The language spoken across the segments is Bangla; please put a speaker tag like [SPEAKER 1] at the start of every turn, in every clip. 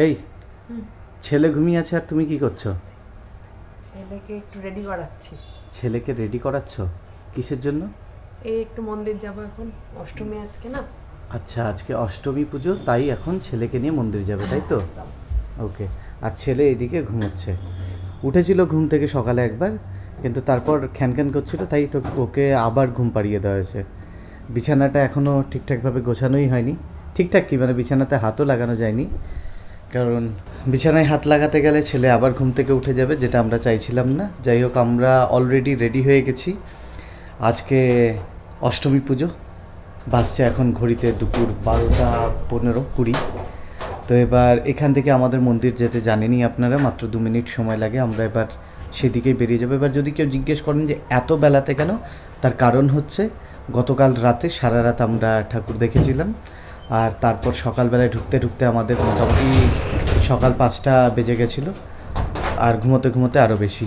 [SPEAKER 1] এই ছেলে ঘুমিয়ে আছে আর তুমি কি করছো?
[SPEAKER 2] ছেলেকে একটু রেডি করাচ্ছি।
[SPEAKER 1] ছেলেকে রেডি করাচ্ছ কিসের জন্য?
[SPEAKER 2] এই একটু মন্দির যাব এখন, অষ্টমী আজকে না।
[SPEAKER 1] আচ্ছা, আজকে অষ্টমী পুজো, তাই এখন ছেলেকে নিয়ে মন্দির যাবে, তাই তো? ওকে। আর ছেলে এদিকে ঘুমোচ্ছে, উঠেছিল ঘুম থেকে সকালে একবার, কিন্তু তারপর খ্যান করছিল, তাই তো ওকে আবার ঘুম পাড়িয়ে দেওয়া হয়েছে। বিছানাটা এখনও ঠিকঠাকভাবে গোছানোই হয়নি। ঠিকঠাক কি, মানে বিছানাতে হাতও লাগানো যায়নি, কারণ বিছানায় হাত লাগাতে গেলে ছেলে আবার ঘুম থেকে উঠে যাবে, যেটা আমরা চাইছিলাম না। যাই হোক, আমরা অলরেডি রেডি হয়ে গেছি। আজকে অষ্টমী পুজো, বাসছে এখন ঘড়িতে দুপুর 12:15-20। তো এবার এখান থেকে আমাদের মন্দির যেতে জানেনই আপনারা, মাত্র 2 মিনিট সময় লাগে। আমরা এবার সেদিকেই বেরিয়ে যাবো। এবার যদি কেউ জিজ্ঞেস করেন যে এত বেলাতে কেন, তার কারণ হচ্ছে গতকাল রাতে সারা রাত আমরা ঠাকুর দেখেছিলাম, আর তারপর সকালবেলায় ঢুকতে ঢুকতে আমাদের মোটামুটি সকাল 5টা বেজে গেছিলো, আর ঘুমোতে ঘুমোতে আরও বেশি।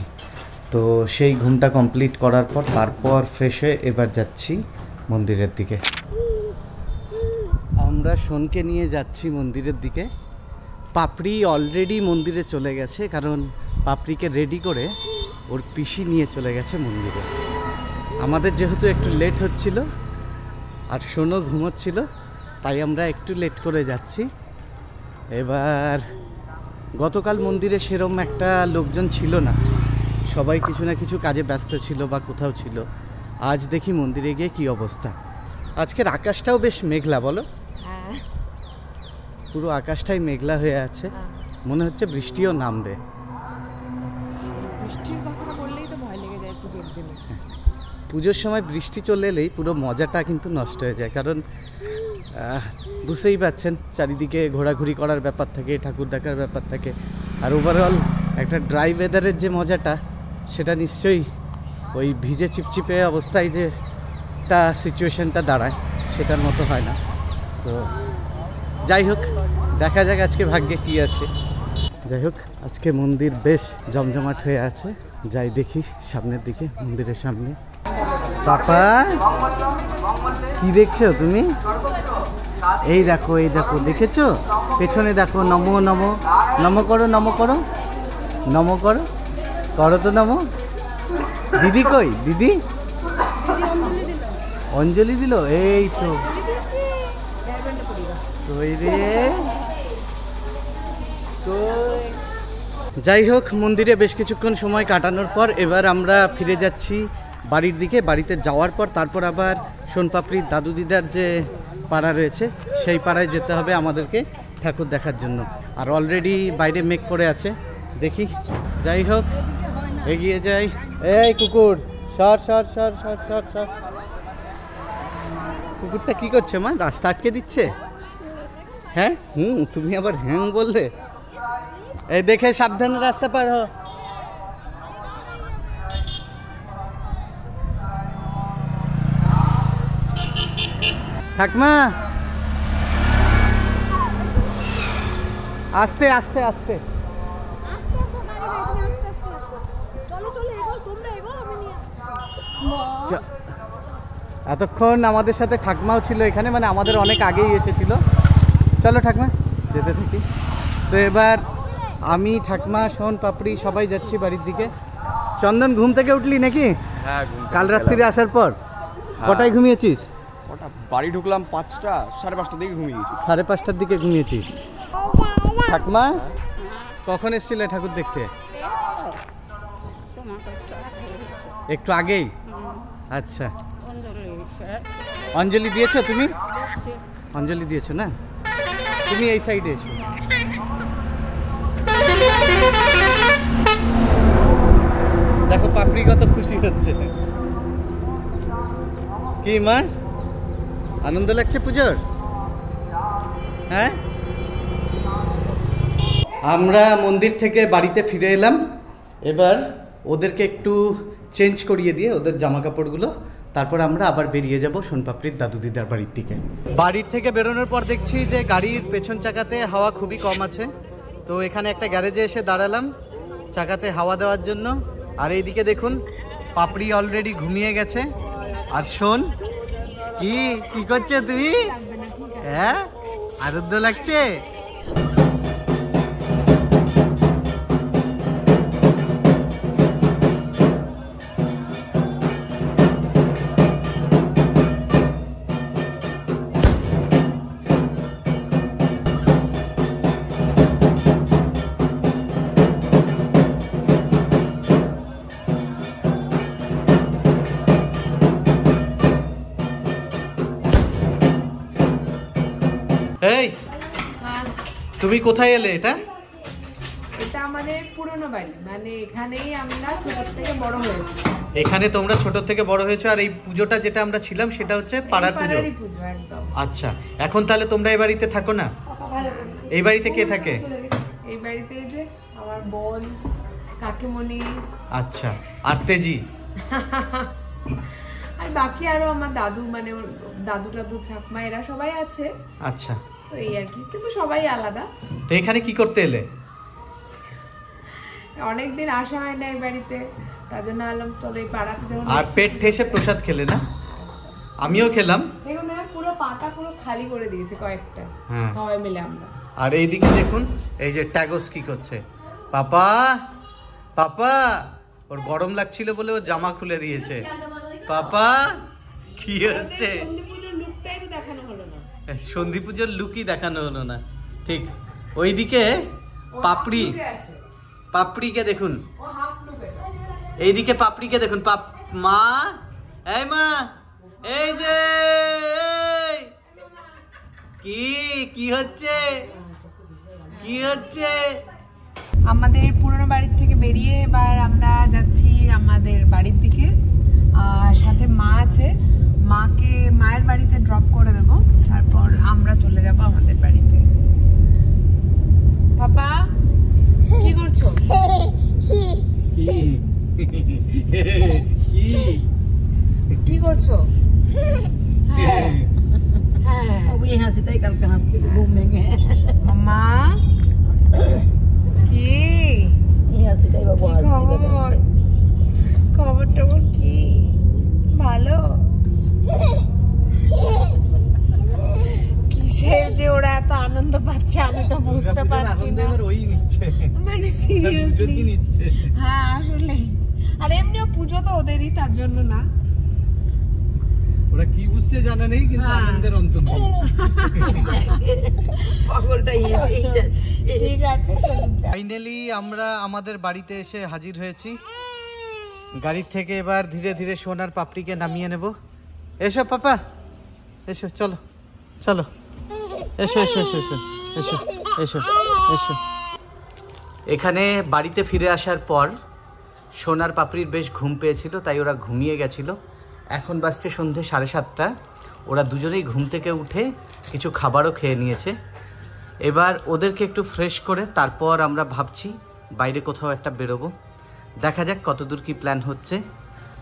[SPEAKER 1] তো সেই ঘুমটা কমপ্লিট করার পর তারপর ফ্রেশ হয়ে এবার যাচ্ছি মন্দিরের দিকে। আমরা শোনকে নিয়ে যাচ্ছি মন্দিরের দিকে। পাপড়ি অলরেডি মন্দিরে চলে গেছে, কারণ পাপড়িকে রেডি করে ওর পিসি নিয়ে চলে গেছে মন্দিরে। আমাদের যেহেতু একটু লেট হচ্ছিল আর শোনও ঘুমোচ্ছিল, তাই আমরা একটু লেট করে যাচ্ছি। এবার গতকাল মন্দিরে সেরম একটা লোকজন ছিল না, সবাই কিছু না কিছু কাজে ব্যস্ত ছিল বা কোথাও ছিল। আজ দেখি মন্দিরে গিয়ে কি অবস্থা। আজকের আকাশটাও বেশ মেঘলা, বলো? পুরো আকাশটাই মেঘলা হয়ে আছে, মনে হচ্ছে বৃষ্টিও নামবে।
[SPEAKER 2] বৃষ্টির কথা বললেই তো ভয় লেগে যায় পুজোর দিনে।
[SPEAKER 1] পুজোর সময় বৃষ্টি চলে এলেই পুরো মজাটা কিন্তু নষ্ট হয়ে যায়, কারণ বুঝতেই পারছেন চারিদিকে ঘোরাঘুরি করার ব্যাপার থাকে, ঠাকুর দেখার ব্যাপার থাকে, আর ওভারঅল একটা ড্রাই ওয়েদারের যে মজাটা, সেটা নিশ্চয়ই ওই ভিজে চিপচিপে অবস্থায় যে একটা সিচুয়েশনটা দাঁড়ায় সেটার মতো হয় না। তো যাই হোক, দেখা যাক আজকে ভাগ্যে কী আছে। যাই হোক, আজকে মন্দির বেশ জমজমাট হয়ে আছে। যাই দেখি সামনের দিকে, মন্দিরের সামনে। পাপা, কি দেখছো তুমি? এই দেখো, এই দেখো, দেখেছো? পেছনে দেখো, নমো নমো, নমো করো, নমো করো, নমো করো, করো তো নমো। দিদি কই? দিদি অঞ্জলি দিল, এই তো কই রে, কই। যাই হোক, মন্দিরে বেশ কিছুক্ষণ সময় কাটানোর পর এবার আমরা ফিরে যাচ্ছি বাড়ির দিকে। বাড়িতে যাওয়ার পর তারপর আবার সোনপাপড়ির দাদু দিদার যে পাড়া রয়েছে, সেই পাড়ায় যেতে হবে আমাদেরকে ঠাকুর দেখার জন্য। আর অলরেডি বাইরে মেঘ করে আছে, দেখি। যাই হোক, এগিয়ে যাই। এই কুকুর, সর সর সর সর সর সর। কুকুরটা কি করছে মা? রাস্তা আটকে দিচ্ছে? হ্যাঁ, তুমি আবার হ্যাঁ বললে। এই দেখে সাবধানে রাস্তা পার হ। ঠাকমা, আস্তে আস্তে আস্তে। এতক্ষণ আমাদের সাথে ঠাকমাও ছিল এখানে, মানে আমাদের অনেক আগেই এসেছিল। চলো ঠাকমা, যেতে থাকি। তো এবার আমি, ঠাকমা, শোন, পাপড়ি সবাই যাচ্ছি বাড়ির দিকে। চন্দন, ঘুম থেকে উঠলি নাকি?
[SPEAKER 3] হ্যাঁ,
[SPEAKER 1] কাল রাত্রিরে আসার পর কটায় ঘুমিয়েছিস?
[SPEAKER 3] ওটা বাড়ি ঢুকলাম 5টা, 5:30টার দিকে ঘুমিয়ে গেছি।
[SPEAKER 1] 5:30টার দিকে ঘুমিয়েছিস? ঠাকমা, কখন এসেছিলে ঠাকুর দেখতে? একটু আগেই? আচ্ছা। অঞ্জলি দিয়েছো তুমি? অঞ্জলি দিয়েছো না? তুমি এই সাইডে এসো। দেখো পাপড়ি কত খুশি হচ্ছে। কি মা, আনন্দ লাগছে পুজোর? হ্যাঁ। আমরা মন্দির থেকে বাড়িতে ফিরে এলাম। এবার ওদেরকে একটু চেঞ্জ করিয়ে দিয়ে ওদের জামা কাপড়গুলো, তারপর আমরা আবার বেরিয়ে যাব সোনপাপড়ির দাদু দিদার বাড়ির দিকে। বাড়ির থেকে বেরোনোর পর দেখছি যে গাড়ির পেছন চাকাতে হাওয়া খুবই কম আছে, তো এখানে একটা গ্যারেজে এসে দাঁড়ালাম চাকাতে হাওয়া দেওয়ার জন্য। আর এইদিকে দেখুন, পাপড়ি অলরেডি ঘুমিয়ে গেছে। আর শোন, কি করছে তুই? হ্যাঁ, আনন্দ লাগছে? তুমি কোথায় এলে? এটা
[SPEAKER 2] এটা আমাদের পুরনো বাড়ি, মানে এখানেই আমরা ছোট থেকে বড় হয়েছি।
[SPEAKER 1] এখানে তোমরা ছোট থেকে বড় হয়েছো, আর এই পুজোটা যেটা আমরা ছিলাম সেটা হচ্ছে পাড়ার পুজো।
[SPEAKER 2] পাড়ারই পুজো একদম।
[SPEAKER 1] আচ্ছা, এখন তাহলে তোমরা এই বাড়িতে থাকো না? এই বাড়িতে কে থাকে?
[SPEAKER 2] এই বাড়িতে এই যে আমার বোন, কাকিমণি,
[SPEAKER 1] আচ্ছা, আর তেজি?
[SPEAKER 2] আর বাকি আরো আমার দাদু, মানে ওর দাদু টাদু ঠাকমা এরা সবাই আছে।
[SPEAKER 1] আচ্ছা,
[SPEAKER 2] তো এই আর কি, কিন্তু সবাই আলাদা।
[SPEAKER 1] তো এখানে কি করতে এলে?
[SPEAKER 2] অনেকদিন আসা হয় না এই বাড়িতে, তার জন্য আলাম চলো এই পাড়াতে যখন।
[SPEAKER 1] আর পেট ঠেসে প্রসাদ খেলে না? আমিও খেলাম।
[SPEAKER 2] দেখুন পুরো পাতা পুরো খালি করে দিয়েছে কয়েকটা,
[SPEAKER 1] হ্যাঁ।
[SPEAKER 2] সবাই মিলে আমরা।
[SPEAKER 1] আর এইদিকে দেখুন, এই যে ট্যাগস কি করছে। পাপা, পাপা, ওর গরম লাগছিল বলে ও জামা খুলে দিয়েছে। পাপা, কি হচ্ছে?
[SPEAKER 2] সন্ধি পুজোর লুকটাই তো দেখানো হলো না।
[SPEAKER 1] সন্ধি পুজোর লুকই দেখানো হলো না, ঠিক। ওইদিকে পাপড়ি, পাপড়িকে দেখুন,
[SPEAKER 2] ও হাফ লুক এটা।
[SPEAKER 1] এইদিকে পাপড়িকে দেখুন। মা, এই মা, এই যে এই। কি হচ্ছে, কি হচ্ছে?
[SPEAKER 2] আমাদের পুরনো বাড়ির থেকে বেরিয়ে এবার আমরা যাচ্ছি আমাদের বাড়ির দিকে, আর সাথে মা আছে। মাকে মায়ের বাড়িতে ড্রপ করে দেব, তারপর আমরা চলে যাব আমাদের বাড়িতে। পাপা কি করছো? কি করছো?
[SPEAKER 4] ওই হাসিটাই কালকে হাসছিল ঘুম ভেঙে।
[SPEAKER 2] মামা কি
[SPEAKER 4] এই হাসিটাই বাবু
[SPEAKER 2] খবর? খবর টবর কি? ভালো? কিসের যে ওরা এত আনন্দ পাচ্ছে আমি তো বুঝতে পারছি না।
[SPEAKER 1] ওই নিচ্ছে,
[SPEAKER 2] মানে সিরিয়াসলি হ্যাঁ আসলে, আর এমনিও পুজো তো ওদেরই, তার জন্য না।
[SPEAKER 1] ওরা কি বুঝছে জানা নেই, কিন্তু আনন্দের অন্তর নেই।
[SPEAKER 4] পাগলটা
[SPEAKER 2] ঠিক আছে।
[SPEAKER 1] ফাইনালি আমরা আমাদের বাড়িতে এসে হাজির হয়েছি। গাড়ির থেকে এবার ধীরে ধীরে সোনার পাপড়িকে নামিয়ে নেব। এসো পাপা, এসো, চলো চলো, এসো এসো এসো এসো এসো এসো এসো। এখানে বাড়িতে ফিরে আসার পর সোনার পাপড়ির বেশ ঘুম পেয়েছিল, তাই ওরা ঘুমিয়ে গেছিল। এখন বাজছে সন্ধে 7:30। ওরা দুজনেই ঘুম থেকে উঠে কিছু খাবারও খেয়ে নিয়েছে। এবার ওদেরকে একটু ফ্রেশ করে তারপর আমরা ভাবছি বাইরে কোথাও একটা বেরোবো। দেখা যাক কতদূর কি প্ল্যান হচ্ছে।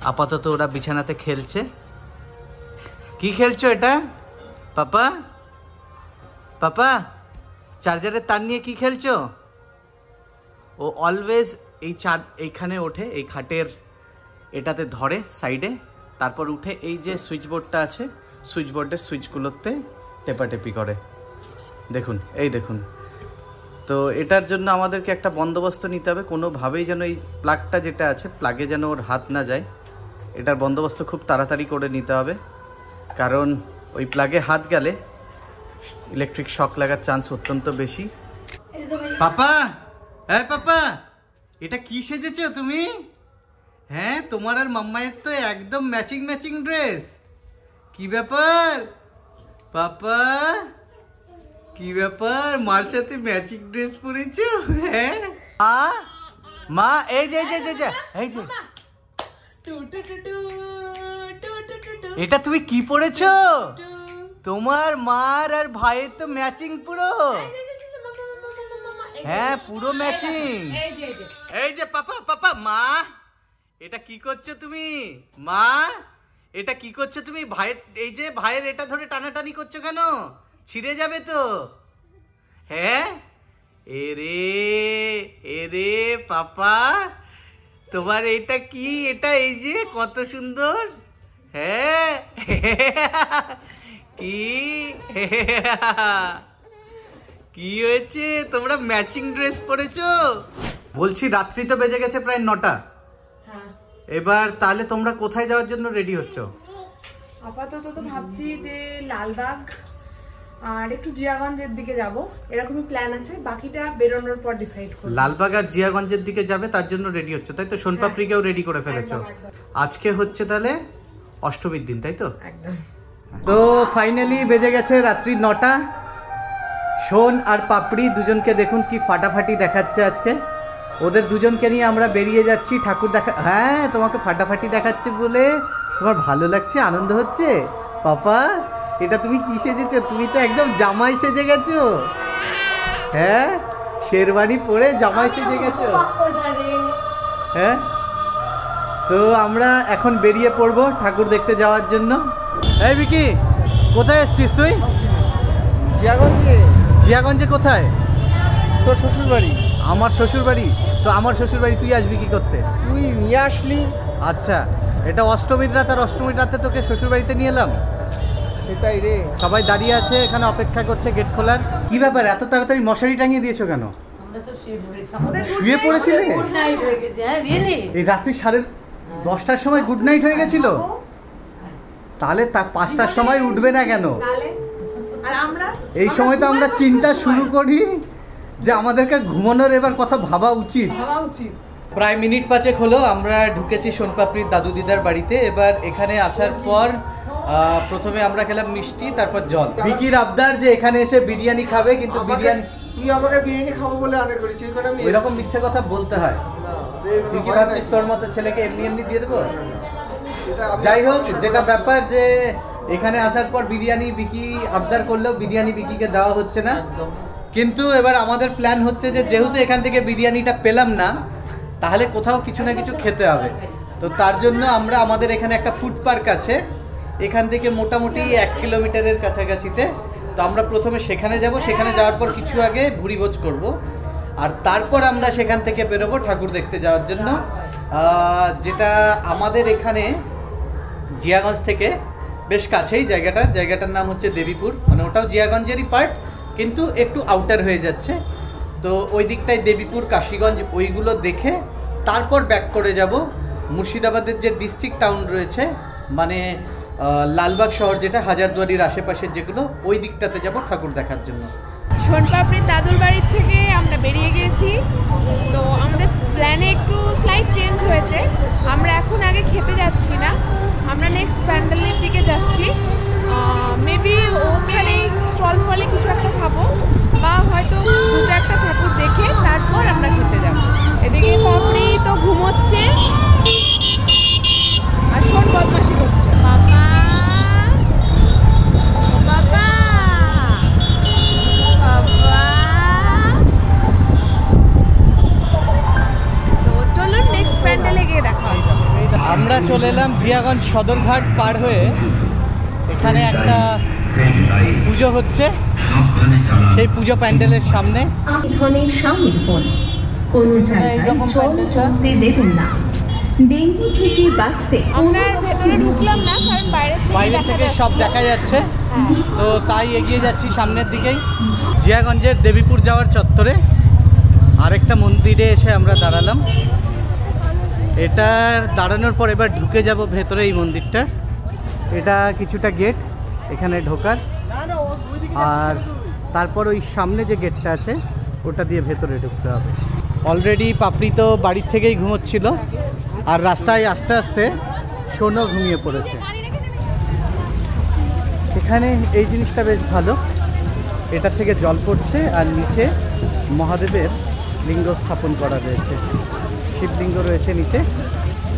[SPEAKER 1] আপাতত ওরা বিছানাতে খেলছে। কি খেলছো এটা পাপা? পাপা, চার্জারের তার নিয়ে কি খেলছো? ও অলওয়েজ এইখানে ওঠে, এই খাটের এটাতে ধরে সাইডে, তারপর উঠে এই যে সুইচ বোর্ডটা আছে, সুইচ বোর্ডের সুইচগুলোতে টেপাটেপি করে। দেখুন, এই দেখুন। তো এটার জন্য আমাদেরকে একটা বন্দোবস্ত নিতে হবে, কোনোভাবেই যেন এই প্লাগটা যেটা আছে, প্লাগে যেন ওর হাত না যায়। এটার বন্দোবস্ত খুব তাড়াতাড়ি করে নিতে হবে, কারণ ওই প্লাগে হাত গেলে ইলেকট্রিক শক লাগার চান্স অত্যন্ত বেশি। পাপা, হ্যাঁ পাপা, এটা কি সেজেছো তুমি? হ্যাঁ, তোমার আর মাম্মায়ের তো একদম ম্যাচিং ম্যাচিং ড্রেস। কি ব্যাপার পাপা, কি ব্যাপার, মার সাথে ম্যাচিং ড্রেস পরেছো? হ্যাঁ মা, এই যে এই যে এই যে, এটা তুমি কি পরেছো? তোমার মার আর ভাইয়ের তো ম্যাচিং পুরো। হ্যাঁ, পুরো ম্যাচিং। এই যে পাপা, পাপা, মা, এটা কি করছো তুমি? মা, এটা কি করছো তুমি? ভাইয়ের, এই যে ভাইয়ের এটা ধরে টানাটানি করছো কেন? ছিঁড়ে যাবে তো। হ্যাঁ, এরে পাপা, তোমার এটা কি? এটা এই যে কত সুন্দর। হ্যাঁ, কি কি হয়েছে? তোমরা ম্যাচিং ড্রেস পরেছো? বলছি রাত্রি তো বেজে গেছে প্রায় 9টা। এবার তাহলে তোমরা কোথায় যাওয়ার জন্য রেডি হচ্ছ?
[SPEAKER 2] আপাতত তো ভাবছি যে লালবাগ আর একটু জিয়াগঞ্জের দিকে যাব, এরকমই প্ল্যান আছে। বাকিটা বেরোনোর পর ডিসাইড করব।
[SPEAKER 1] লালবাগ আর জিয়াগঞ্জের দিকে যাবে, তার জন্য রেডি হচ্ছে, তাই তো? সোনপাপড়িকেও রেডি করে ফেলেছো। আজকে হচ্ছে তাহলে অষ্টমীর দিন, তাই তো?
[SPEAKER 2] একদম।
[SPEAKER 1] তো ফাইনালি বেজে গেছে রাত্রি 9টা। শোন আর পাপড়ি দুজনকে দেখুন কি ফাটাফাটি দেখাচ্ছে আজকে। ওদের দুজনকে নিয়ে আমরা বেরিয়ে যাচ্ছি ঠাকুর দেখা। হ্যাঁ, তোমাকে ফাটাফাটি দেখাচ্ছে বলে তোমার ভালো লাগছে, আনন্দ হচ্ছে? পাপা, এটা তুমি কি সেজেছো? তুমি তো একদম জামাই সেজে গেছো। হ্যাঁ, শেরওয়ানি পরে জামাই সেজে গেছো। হ্যাঁ, তো আমরা এখন বেরিয়ে পড়বো ঠাকুর দেখতে যাওয়ার জন্য। এই বিকি, কোথায় এসছিস তুই?
[SPEAKER 3] জিয়াগঞ্জে।
[SPEAKER 1] জিয়াগঞ্জে কোথায়?
[SPEAKER 3] তোর শ্বশুর বাড়ি।
[SPEAKER 1] আমার শ্বশুর বাড়ি? তো আমার শ্বশুর বাড়ি তুই আসবি কি করতে?
[SPEAKER 3] তুই নিয়ে আসলি।
[SPEAKER 1] আচ্ছা, এটা অষ্টমীর রাত, আর অষ্টমীর রাতে তোকে শ্বশুর বাড়িতে নিয়ে এলাম।
[SPEAKER 3] সেটাই রে।
[SPEAKER 1] সবাই দাঁড়িয়ে আছে এখানে, অপেক্ষা করছে গেট খোলার। কি ব্যাপার, এত তাড়াতাড়ি মশারি টাঙিয়ে দিয়েছো কেন? শুয়ে পড়েছিলে? এই রাত্রি 10:30টার সময় গুড নাইট হয়ে গেছিল? তাহলে 5টার সময় উঠবে না কেন?
[SPEAKER 2] আর আমরা
[SPEAKER 1] এই সময় তো আমরা চিন্তা শুরু করি যে আমাদেরকে ঘুমানোর এবার কথা ভাবা উচিত। প্রায় মিনিট 5 হলো আমরা ঢুকেছি সোনপাপড়ির দাদু দিদার বাড়িতে। এবার এখানে আসার পর প্রথমে আমরা খেলাম মিষ্টি, তারপর জল। বিকির আবদার যে এখানে এসে বিরিয়ানি খাবে, কিন্তু বিরিয়ানি
[SPEAKER 3] তুই আমাকে বিরিয়ানি খাবো বলে অনেক করেছি, এই করে আমি
[SPEAKER 1] এরকম মিথ্যে কথা বলতে হয়। তুই কি ভাবছিস তোর মতো ছেলেকে এমনি এমনি দিয়ে দেবো? যাই হোক, যেটা ব্যাপার যে এখানে আসার পর বিরিয়ানি বিকি আবদার করলেও বিরিয়ানি বিকিকে দেওয়া হচ্ছে না। কিন্তু এবার আমাদের প্ল্যান হচ্ছে যে যেহেতু এখান থেকে বিরিয়ানিটা পেলাম না, তাহলে কোথাও কিছু না কিছু খেতে হবে। তো তার জন্য আমরা আমাদের এখানে একটা ফুড পার্ক আছে, এখান থেকে মোটামুটি 1 কিলোমিটারের কাছাকাছিতে। তো আমরা প্রথমে সেখানে যাব, সেখানে যাওয়ার পর কিছু আগে ভুড়িভোজ করব, আর তারপর আমরা সেখান থেকে বেরোবো ঠাকুর দেখতে যাওয়ার জন্য। যেটা আমাদের এখানে জিয়াগঞ্জ থেকে বেশ কাছেই জায়গাটার নাম হচ্ছে দেবীপুর। মানে ওটাও জিয়াগঞ্জেরই পার্ট, কিন্তু একটু আউটার হয়ে যাচ্ছে। তো ওই দিকটায় দেবীপুর, কাশীগঞ্জ ওইগুলো দেখে তারপর ব্যাক করে যাব মুর্শিদাবাদের যে ডিস্ট্রিক্ট টাউন রয়েছে, মানে লালবাগ শহর, যেটা হাজারদুয়ারির আশেপাশের যেগুলো, ওই দিকটাতে যাব ঠাকুর দেখার জন্য।
[SPEAKER 2] সোনপাপড়ির দাদুর বাড়ির থেকে আমরা বেরিয়ে গিয়েছি। তো আমাদের প্ল্যানে একটু স্লাইট চেঞ্জ হয়েছে। আমরা এখন আগে খেতে যাচ্ছি না, আমরা নেক্সট প্যান্ডেলের দিকে যাচ্ছি। মেবি ওখানে স্টল ফলে কিছু একটা খাবো, বা হয়তো দুটো একটা ঠাকুর দেখে তারপর আমরা খেতে যাব। এদিকে পাপড়ি তো ঘুমোচ্ছে আর শোন বদমাশি করছে। বাবা বাবা বাবা, তো চলুন নেক্সট প্যান্ডেলে গিয়ে দেখা হচ্ছে।
[SPEAKER 1] আমরা চলে এলাম জিয়াগঞ্জ সদরঘাট পার হয়ে। এখানে একটা পুজো হচ্ছে, সেই পুজো প্যান্ডেলের সামনে।
[SPEAKER 5] এখানে সামিল হন, কোনো জায়গায় জল জমতে দেবেন না, ডেঙ্গু থেকে বাঁচতে।
[SPEAKER 2] আমরা ভেতরে ঢুকলাম না, কারণ
[SPEAKER 1] বাইরে থেকে সব দেখা যাচ্ছে। তো তাই এগিয়ে যাচ্ছি সামনের দিকেই। জিয়াগঞ্জের দেবীপুর যাওয়ার চত্বরে আরেকটা মন্দিরে এসে আমরা দাঁড়ালাম। এটার দাঁড়ানোর পর এবার ঢুকে যাব ভেতরে এই মন্দিরটার। এটা কিছুটা গেট এখানে ঢোকার, আর তারপর ওই সামনে যে গেটটা আছে ওটা দিয়ে ভেতরে ঢুকতে হবে। অলরেডি পাপড়ি তো বাড়ির থেকেই ঘুমোচ্ছিল, আর রাস্তায় আস্তে আস্তে সোনও ঘুমিয়ে পড়েছে। এখানে এই জিনিসটা বেশ ভালো, এটা থেকে জল পড়ছে আর নিচে মহাদেবের লিঙ্গ স্থাপন করা রয়েছে, শিবলিঙ্গ রয়েছে নিচে,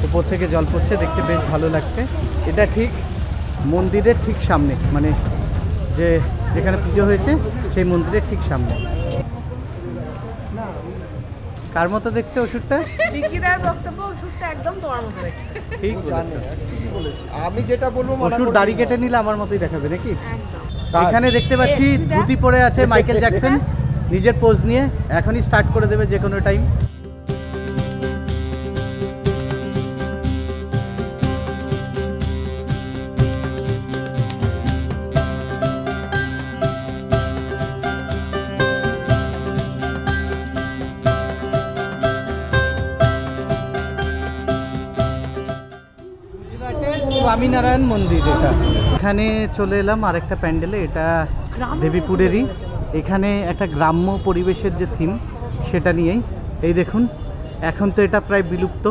[SPEAKER 1] উপর থেকে জল পড়ছে, দেখতে বেশ ভালো লাগছে। এটা ঠিক মন্দিরের ঠিক সামনে, মানে যেখানে পুজো হয়েছে সেই মন্দিরের ঠিক সামনে। কার মতো দেখতে ওষুধটা?
[SPEAKER 2] বিকিদার বক্তব্য ওষুধটা একদম তোমার মতো দেখতে।
[SPEAKER 1] ঠিক
[SPEAKER 3] বলেছি, আমি যেটা বলবো
[SPEAKER 1] ওষুধ দাড়ি কেটে নিলে আমার মতোই দেখাবে নাকি?
[SPEAKER 2] একদম।
[SPEAKER 1] এখানে দেখতে পাচ্ছি ধুতি পরে আছে মাইকেল জ্যাকসন, নিজের পোজ নিয়ে। এখনই স্টার্ট করে দেবে যে কোনো টাইম। স্বামীনারায়ণ মন্দির এটা। এখানে চলে এলাম আরেকটা প্যান্ডেলে, এটা দেবীপুরেরই। এখানে একটা গ্রাম্য পরিবেশের যে থিম সেটা নিয়েই। এই দেখুন, এখন তো এটা প্রায় বিলুপ্ত,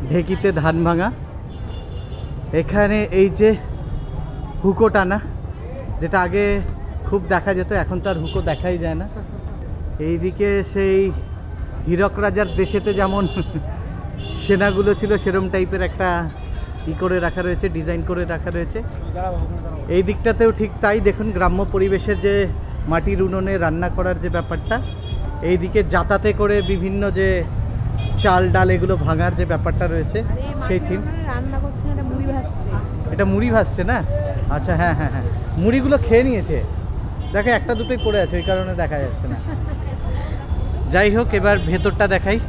[SPEAKER 1] ঢেকিতে ধান ভাঙা। এখানে এই যে হুকো টানা, যেটা আগে খুব দেখা যেত, এখন তো আর হুকো দেখাই যায় না। এইদিকে সেই হীরক রাজার দেশেতে যেমন সেনাগুলো ছিল সেরম টাইপের একটা করে রাখা রয়েছে, ডিজাইন করে রাখা রয়েছে। এই দিকটাতেও ঠিক তাই, দেখুন গ্রাম্য পরিবেশের যে মাটির উনুনে রান্না করার যে ব্যাপারটা, এইদিকে যাতাতে করে বিভিন্ন যে চাল ডাল এগুলো ভাঙার যে ব্যাপারটা রয়েছে সেই থিম।
[SPEAKER 2] রান্না করছে না, মুড়ি ভাজছে।
[SPEAKER 1] এটা মুড়ি ভাজছে না? আচ্ছা, হ্যাঁ হ্যাঁ হ্যাঁ, মুড়িগুলো খেয়ে নিয়েছে, দেখে একটা দুটোই পড়ে আছে, ওই কারণে দেখা যাচ্ছে না। যাই হোক, এবার ভেতরটা দেখাই।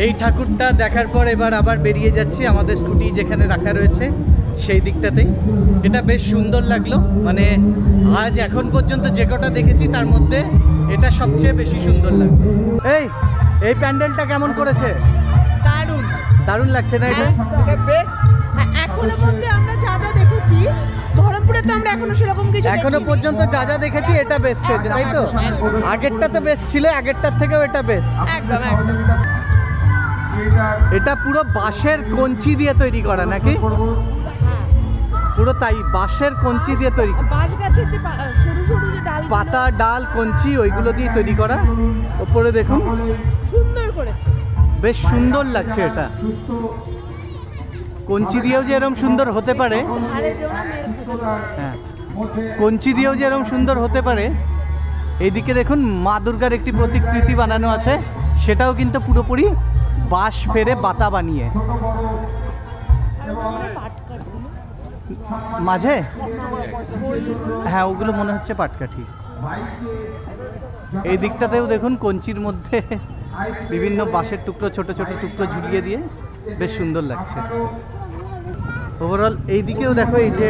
[SPEAKER 1] এই ঠাকুরটা দেখার পর এবার আবার বেরিয়ে যাচ্ছি আমাদের স্কুটি যেখানে রাখা রয়েছে সেই দিকটাতেই। এটা বেশ সুন্দর লাগলো, মানে আজ এখন পর্যন্ত যে কটা দেখেছি তার মধ্যে এটা সবচেয়ে বেশি সুন্দর লাগলো। এই প্যান্ডেলটা কেমন করেছে?
[SPEAKER 2] দারুণ
[SPEAKER 1] দারুণ লাগছে না এটা?
[SPEAKER 2] এটা বেস্ট। এখনো পর্যন্ত আমরা যা যা দেখেছি বহরমপুরে, তো আমরা এখনো সেরকম কিছু
[SPEAKER 1] এখনো পর্যন্ত যা যা দেখেছি এটা বেস্ট হয়েছে, তাই তো? আগেরটা তো বেস্ট ছিল, আগেরটার থেকেও এটা বেস্ট।
[SPEAKER 2] একদম একদম।
[SPEAKER 1] এটা পুরো বাঁশের কঞ্চি দিয়ে তৈরি করা নাকি? পুরো তাই, বাঁশের কঞ্চি দিয়ে তৈরি,
[SPEAKER 2] বাঁশ গাছের যে সরু সরু যে ডাল,
[SPEAKER 1] পাতা ডাল কঞ্চি ওইগুলো দিয়ে তৈরি করা। ওপরে দেখুন
[SPEAKER 2] সুন্দর করেছে,
[SPEAKER 1] বেশ সুন্দর লাগছে এটা। কঞ্চি দিয়েও যে এরকম সুন্দর হতে পারে, হ্যাঁ কঞ্চি দিয়েও যে এরকম সুন্দর হতে পারে। এইদিকে দেখুন মা দুর্গার একটি প্রতিকৃতি বানানো আছে, সেটাও কিন্তু পুরোপুরি বাঁশ ফেরে বাতা বানিয়ে। মাঝে হ্যাঁ ওগুলো মনে হচ্ছে পাটকাঠি। এই দিকটাতেও দেখুন কঞ্চির মধ্যে বিভিন্ন বাঁশের টুকরো, ছোট ছোট টুকরো ঝুলিয়ে দিয়ে বেশ সুন্দর লাগছে। ওভারঅল এই দিকেও দেখো, এই যে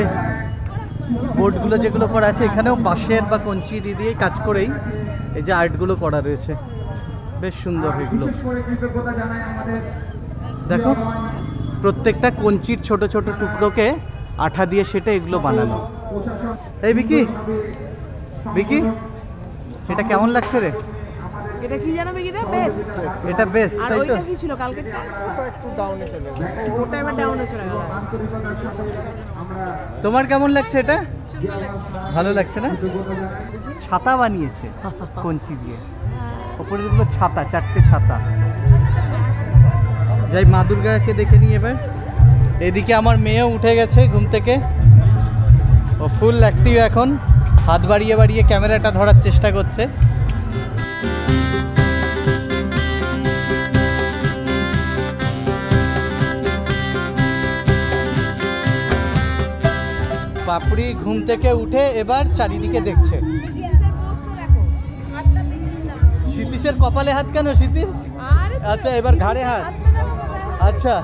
[SPEAKER 1] বোর্ডগুলো যেগুলো করা আছে এখানেও বাঁশের বা কঞ্চি দিয়ে কাজ করেই এই যে আর্টগুলো করা রয়েছে, বেশ সুন্দর এগুলো। দেখো প্রত্যেকটা কঞ্চির ছোট ছোট টুকরোকে আঠা দিয়ে সেটা এগুলো বানানো। এই বিকি, বিকি এটা কেমন লাগছে রে?
[SPEAKER 2] এটা কি জানো বিকিদা? বেস্ট।
[SPEAKER 1] এটা বেস্ট,
[SPEAKER 2] আর
[SPEAKER 1] তাই তো?
[SPEAKER 2] ওইটা কি ছিল কালকেরটা? একটু ডাউনে চলে গেল, ওটা এবার ডাউনে চলে গেল।
[SPEAKER 1] তোমার কেমন লাগছে এটা? ভালো লাগছে না? ছাতা বানিয়েছে কঞ্চি দিয়ে, ওপরে যেগুলো ছাতা, চারটে ছাতা। যাই মা দুর্গাকে দেখে নিই এবার। এদিকে আমার মেয়েও উঠে গেছে ঘুম থেকে, ও ফুল অ্যাক্টিভ এখন, হাত বাড়িয়ে বাড়িয়ে ক্যামেরাটা ধরার চেষ্টা করছে। পাপড়ি ঘুম থেকে উঠে এবার চারিদিকে দেখছে। সীতিশের কপালে হাত কেন সীতিশ? আচ্ছা এবার ঘাড়ে হাত। আচ্ছা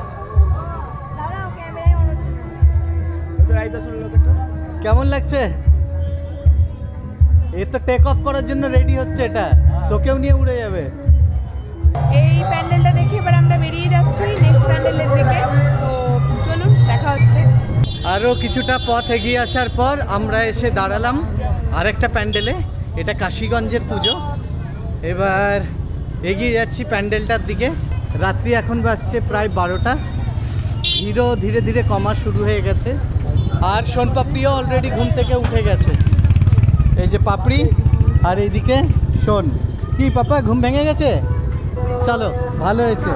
[SPEAKER 1] কেমন লাগছে? এই তো টেক অফ করার জন্য রেডি হচ্ছে, এটা তোকেও নিয়ে উড়ে যাবে।
[SPEAKER 2] এই প্যান্ডেলটা দেখে এবার আমরা বেরিয়ে যাচ্ছি নেক্সট প্যান্ডেলের দিকে, তো চলুন দেখা হচ্ছে।
[SPEAKER 1] আরও কিছুটা পথ এগিয়ে আসার পর আমরা এসে দাঁড়ালাম আরেকটা প্যান্ডেলে। এটা কাশীগঞ্জের পুজো। এবার এগিয়ে যাচ্ছি প্যান্ডেলটার দিকে। রাত্রি এখন বাজছে প্রায় 12টা। ভিড়ও ধীরে ধীরে কমা শুরু হয়ে গেছে, আর সোনপাপড়িও অলরেডি ঘুম থেকে উঠে গেছে। এই যে পাপড়ি, আর এইদিকে শোন। কি পাপা ঘুম ভেঙে গেছে? চলো ভালো হয়েছে।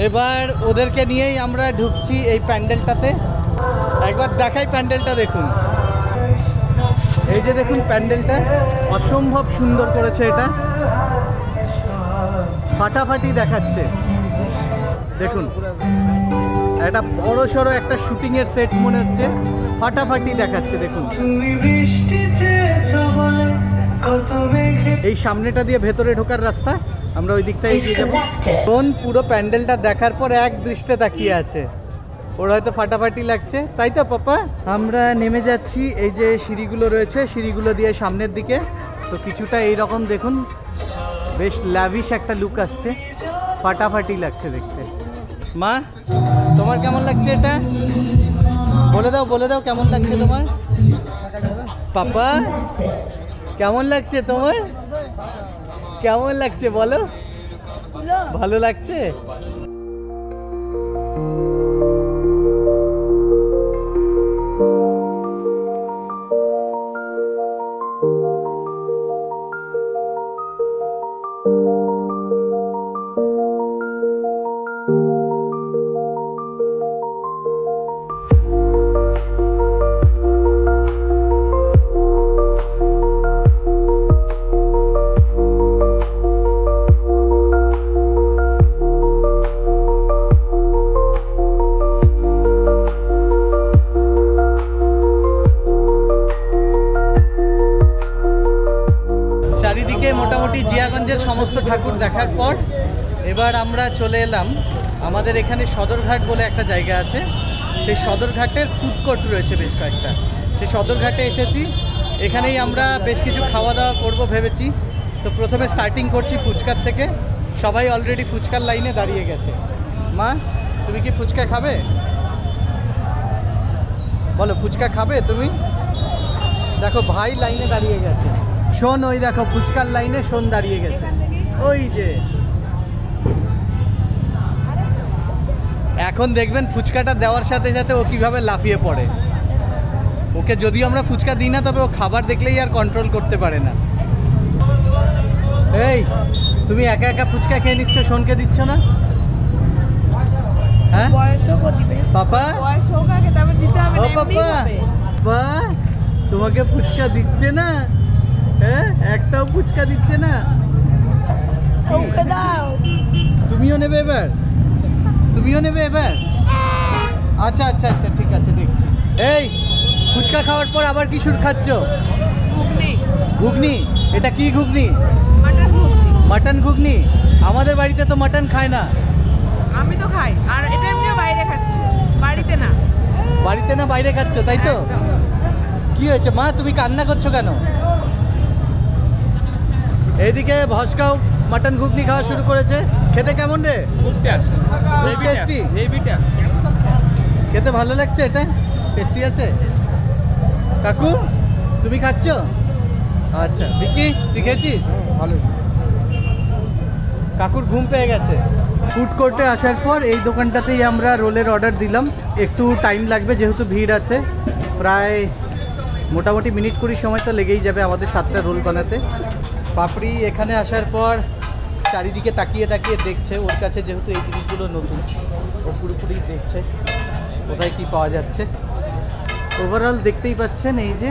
[SPEAKER 1] এবার ওদেরকে নিয়েই আমরা ঢুকছি এই প্যান্ডেলটাতে। একবার দেখাই প্যান্ডেলটা, দেখুন। এই যে দেখুন প্যান্ডেলটা অসম্ভব সুন্দর করেছে, এটা ফাটাফাটি দেখাচ্ছে। দেখুন একটা বড় সড়ো একটা শুটিং এর সেট মনে হচ্ছে, ফাটাফাটি দেখাচ্ছে। দেখুন এই সামনেটা দিয়ে ভেতরে ঢোকার রাস্তা, আমরা ওই দিকটা এগিয়ে যাবো। কোন পুরো প্যান্ডেলটা দেখার পর এক দৃষ্টে তাকিয়ে আছে, ওর হয়তো ফাটাফাটি লাগছে, তাই তো পাপা? আমরা নেমে যাচ্ছি, এই যে সিঁড়িগুলো রয়েছে, সিঁড়িগুলো দিয়ে সামনের দিকে। তো কিছুটা এইরকম দেখুন, বেশ ল্যাভিশ একটা লুক আসছে, ফাটাফাটি লাগছে দেখতে। মা তোমার কেমন লাগছে এটা? বলে দাও, বলে দাও কেমন লাগছে তোমার? পাপা কেমন লাগছে তোমার? কেমন লাগছে বলো? ভালো লাগছে? চারিদিকে মোটামুটি জিয়াগঞ্জের সমস্ত ঠাকুর দেখার পর এবার আমরা চলে এলাম আমাদের এখানে সদরঘাট বলে একটা জায়গা আছে। সেই সদরঘাটের ফুড কোর্ট রয়েছে বেশ কয়েকটা, সেই সদরঘাটে এসেছি। এখানেই আমরা বেশ কিছু খাওয়া দাওয়া করব ভেবেছি। তো প্রথমে স্টার্টিং করছি ফুচকার থেকে। সবাই অলরেডি ফুচকার লাইনে দাঁড়িয়ে গেছে। মা, তুমি কি ফুচকা খাবে? বলো, ফুচকা খাবে তুমি? দেখো ভাই লাইনে দাঁড়িয়ে গেছে। শোন, ওই দেখো ফুচকার লাইনে শোন দাঁড়িয়ে গেছে, ওই যে। এখন দেখবেন ফুচকাটা দেওয়ার সাথে সাথে ও কিভাবে লাফিয়ে পড়ে। ওকে যদিও আমরা ফুচকা দিই না, তবে ও খাবার দেখলেই আর কন্ট্রোল করতে পারে না। এই, তুমি একা একা ফুচকা খেয়ে নিচ্ছ, শোনকে দিচ্ছ না? হ্যাঁ,
[SPEAKER 2] বয়স হোক দিবে
[SPEAKER 1] পাপা,
[SPEAKER 2] বয়স হোক আগে, তবে দিতে হবে
[SPEAKER 1] ও
[SPEAKER 2] না, এমনিই
[SPEAKER 1] পাপা,
[SPEAKER 2] হবে।
[SPEAKER 1] বা তোমাকে ফুচকা দিচ্ছে না? হ্যাঁ, একটাও ফুচকা দিচ্ছে না।
[SPEAKER 2] ওকে দাও।
[SPEAKER 1] তুমিও নেবে এবার? তুমিও নেবে এবার? আচ্ছা আচ্ছা আচ্ছা, ঠিক আছে, দেখছি। এই, ফুচকা খাওয়ার পর আবার কি শুরু খাচ্ছ?
[SPEAKER 2] ঘুগনি।
[SPEAKER 1] ঘুগনি? এটা কি ঘুগনি?
[SPEAKER 2] মাটন ঘুগনি।
[SPEAKER 1] মাটন ঘুগনি? আমাদের বাড়িতে তো মাটন খায় না।
[SPEAKER 2] আমি তো খাই, আর এটা এমনিও বাইরে খাচ্ছি, বাড়িতে না।
[SPEAKER 1] বাড়িতে না, বাইরে খাচ্ছ, তাই তো?
[SPEAKER 2] একদম।
[SPEAKER 1] কি হয়েছে মা, তুমি কান্না করছো কেন? এইদিকে ভস্কাও মাটন ঘুগনি খাওয়া শুরু করেছে। খেতে কেমন রে?
[SPEAKER 3] খুব টেস্ট,
[SPEAKER 1] খুব টেস্টি।
[SPEAKER 3] Heavy taste.
[SPEAKER 1] খেতে ভালো লাগছে? এটা টেস্টি আছে। কাকু, তুমি খাচ্ছ? আচ্ছা, বিকি তুই খেয়েছিস?
[SPEAKER 3] ভালো।
[SPEAKER 1] কাকুর ঘুম পেয়ে গেছে। ফুড কোর্টে আসার পর এই দোকানটাতেই আমরা রোলের অর্ডার দিলাম। একটু টাইম লাগবে যেহেতু ভিড় আছে, প্রায় মোটামুটি মিনিট 20 সময় তো লেগেই যাবে আমাদের 7টা রোল বানাতে। পাপড়ি এখানে আসার পর চারিদিকে তাকিয়ে তাকিয়ে দেখছে, ওর কাছে যেহেতু এই জিনিসগুলো নতুন, ও পুরোপুরি দেখছে কোথায় কি পাওয়া যাচ্ছে। ওভারঅল দেখতেই পাচ্ছেন এই যে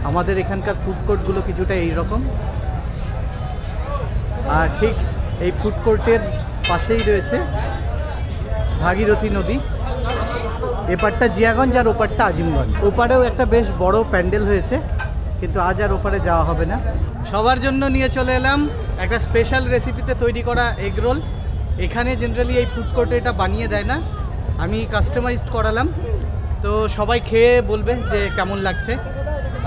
[SPEAKER 1] আমাদের এখানকার ফুড কোর্টগুলো কিছুটা এইরকম। আর ঠিক এই ফুড কোর্টের পাশেই রয়েছে ভাগীরথী নদী। এপারটা জিয়াগঞ্জ আর ওপারটা আজিমগঞ্জ। ওপারেও একটা বেশ বড় প্যান্ডেল হয়েছে, কিন্তু আজ আর ওপারে যাওয়া হবে না। সবার জন্য নিয়ে চলে এলাম একটা স্পেশাল রেসিপিতে তৈরি করা এগ রোল। এখানে জেনারেলি এই ফুড কোর্টে এটা বানিয়ে দেয় না, আমি কাস্টমাইজড করালাম। তো সবাই খেয়ে বলবে যে কেমন লাগছে।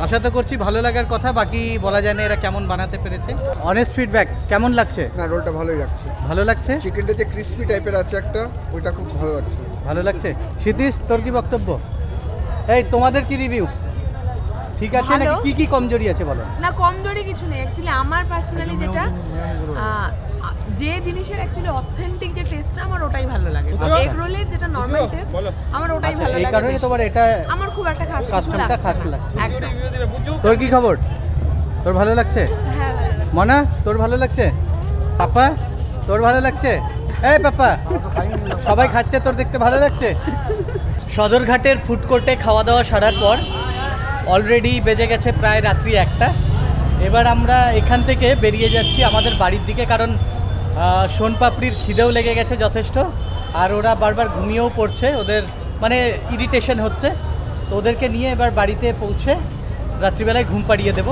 [SPEAKER 1] আশা তো করছি ভালো লাগার কথা, বাকি বলা যায় না এরা কেমন বানাতে পেরেছে। অনেস্ট ফিডব্যাক, কেমন লাগছে?
[SPEAKER 6] না, রোলটা ভালোই লাগছে।
[SPEAKER 1] ভালো লাগছে?
[SPEAKER 6] চিকেনটা যে ক্রিস্পি টাইপের আছে একটা, ওইটা খুব ভালো লাগছে।
[SPEAKER 1] ভালো লাগছে। ক্ষিতীশ, তোর কি বক্তব্য? এই, তোমাদের কি রিভিউ? ঠিক আছে নাকি?
[SPEAKER 2] ভালো।
[SPEAKER 1] কি কি কমজোরি আছে বলো?
[SPEAKER 2] না, কমজোরি কিছু নেই। অ্যাকচুয়ালি আমার পার্সোনালি যেটা যে জিনিসের অ্যাকচুয়ালি অথেন্টিক যে টেস্টটা, আমার ওটাই ভালো লাগে। এগ রোলের যেটা নরমাল টেস্ট, আমার ওটাই
[SPEAKER 1] আচ্ছা,
[SPEAKER 2] ভালো
[SPEAKER 1] এই
[SPEAKER 2] লাগে।
[SPEAKER 1] কারণে
[SPEAKER 2] বেশি।
[SPEAKER 1] তোমার এটা
[SPEAKER 2] আমার খুব একটা খাস কিছু
[SPEAKER 1] কাস্টমটা
[SPEAKER 2] লাগছে
[SPEAKER 1] খাস
[SPEAKER 2] না।
[SPEAKER 1] লাগছে।
[SPEAKER 2] একদম।
[SPEAKER 1] তোর কি খবর? তোর ভালো লাগছে?
[SPEAKER 2] হ্যাঁ, ভালো লাগছে।
[SPEAKER 1] মনা, তোর ভালো লাগছে? পাপা, তোর ভালো লাগছে? এই পাপা, সবাই খাচ্ছে, তোর দেখতে ভালো লাগছে? সদরঘাটের ফুড কোর্টে খাওয়া দাওয়া সারার পর অলরেডি বেজে গেছে প্রায় রাত্রি 1টা। এবার আমরা এখান থেকে বেরিয়ে যাচ্ছি আমাদের বাড়ির দিকে, কারণ সোনপাপড়ির খিদেও লেগে গেছে যথেষ্ট, আর ওরা বারবার ঘুমিয়েও পড়ছে, ওদের মানে ইরিটেশন হচ্ছে। তো ওদেরকে নিয়ে এবার বাড়িতে পৌঁছে রাত্রিবেলায় ঘুম পাড়িয়ে দেব।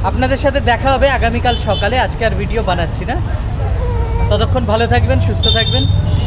[SPEAKER 1] আপনাদের সাথে দেখা হবে আগামীকাল সকালে। আজকে আর ভিডিও বানাচ্ছি না। ততক্ষণ ভালো থাকবেন, সুস্থ থাকবেন।